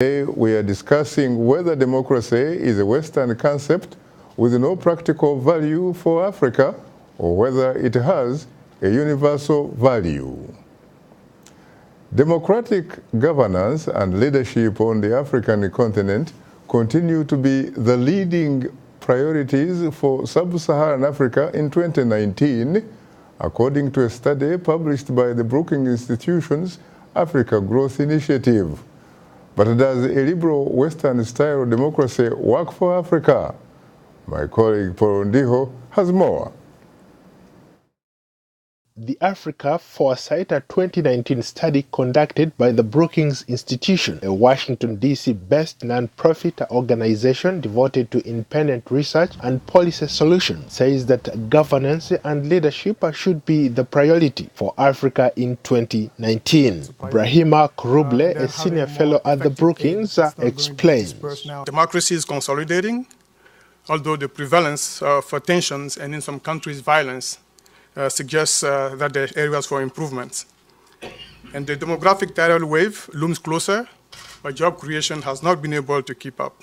Today we are discussing whether democracy is a Western concept with no practical value for Africa or whether it has a universal value. Democratic governance and leadership on the African continent continue to be the leading priorities for sub-Saharan Africa in 2019, according to a study published by the Brookings Institution's Africa Growth Initiative. But does a liberal Western-style democracy work for Africa? My colleague Ndiho has more. The Africa Foresight, a 2019 study conducted by the Brookings Institution, a Washington, D.C.-based non-profit organization devoted to independent research and policy solutions, says that governance and leadership should be the priority for Africa in 2019. Brahima Kuruble, a senior fellow at the Brookings, explains. Democracy is consolidating, although the prevalence of tensions and in some countries violence suggests that there are areas for improvement. And the demographic tidal wave looms closer, but job creation has not been able to keep up.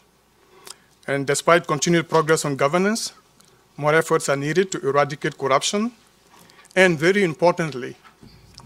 And despite continued progress on governance, more efforts are needed to eradicate corruption, and very importantly,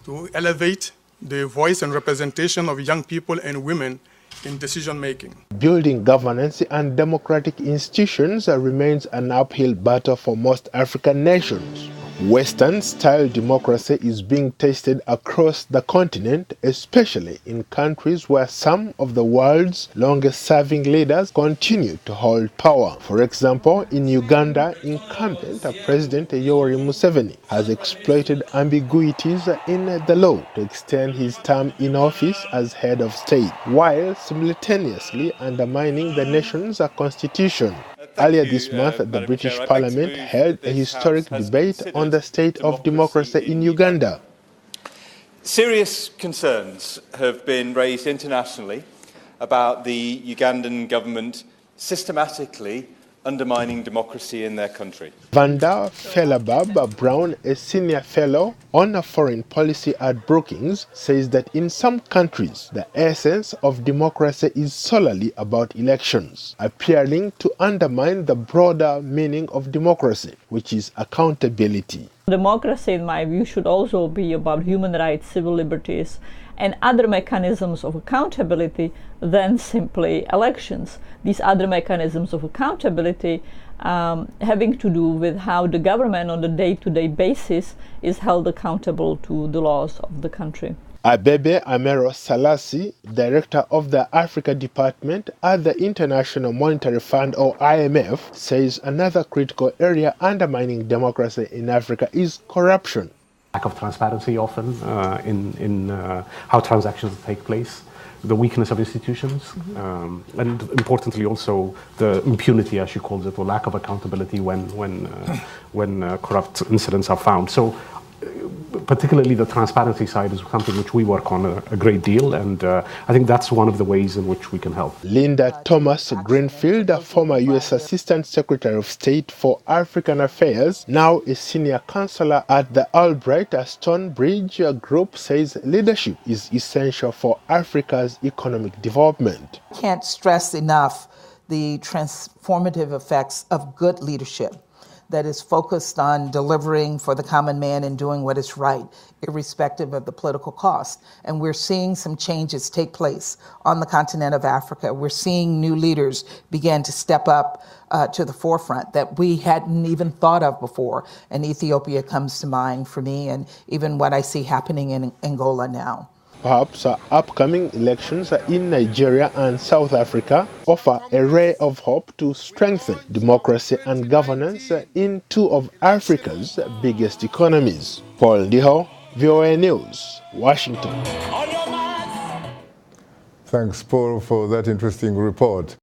to elevate the voice and representation of young people and women in decision-making. Building governance and democratic institutions remains an uphill battle for most African nations. Western-style democracy is being tested across the continent, especially in countries where some of the world's longest-serving leaders continue to hold power. For example, in Uganda, incumbent President Yoweri Museveni has exploited ambiguities in the law to extend his term in office as head of state, while simultaneously undermining the nation's constitution. Earlier this month, the British Parliament held a historic debate on the state of democracy in Uganda. Serious concerns have been raised internationally about the Ugandan government systematically undermining democracy in their country. Vanda Felabab Brown, a senior fellow on foreign policy at Brookings, says that in some countries, the essence of democracy is solely about elections, appearing to undermine the broader meaning of democracy, which is accountability. Democracy, in my view, should also be about human rights, civil liberties, and other mechanisms of accountability than simply elections. These other mechanisms of accountability having to do with how the government on a day-to-day basis is held accountable to the laws of the country. Abebe Amero Salasi, director of the Africa Department at the International Monetary Fund, or IMF, says another critical area undermining democracy in Africa is corruption. Lack of transparency often in how transactions take place, the weakness of institutions, and importantly also the impunity, as she calls it, or lack of accountability when corrupt incidents are found. So particularly the transparency side is something which we work on a great deal, and I think that's one of the ways in which we can help. Linda Thomas Greenfield, a former U.S. Assistant Secretary of State for African Affairs, now a senior counselor at the Albright Stonebridge Group, says leadership is essential for Africa's economic development. Can't stress enough the transformative effects of good leadership that is focused on delivering for the common man and doing what is right, irrespective of the political cost. And we're seeing some changes take place on the continent of Africa. We're seeing new leaders begin to step up to the forefront that we hadn't even thought of before. And Ethiopia comes to mind for me, and even what I see happening in Angola now. Perhaps upcoming elections in Nigeria and South Africa offer a ray of hope to strengthen democracy and governance in two of Africa's biggest economies. Paul Ndiho, VOA News, Washington. Thanks, Paul, for that interesting report.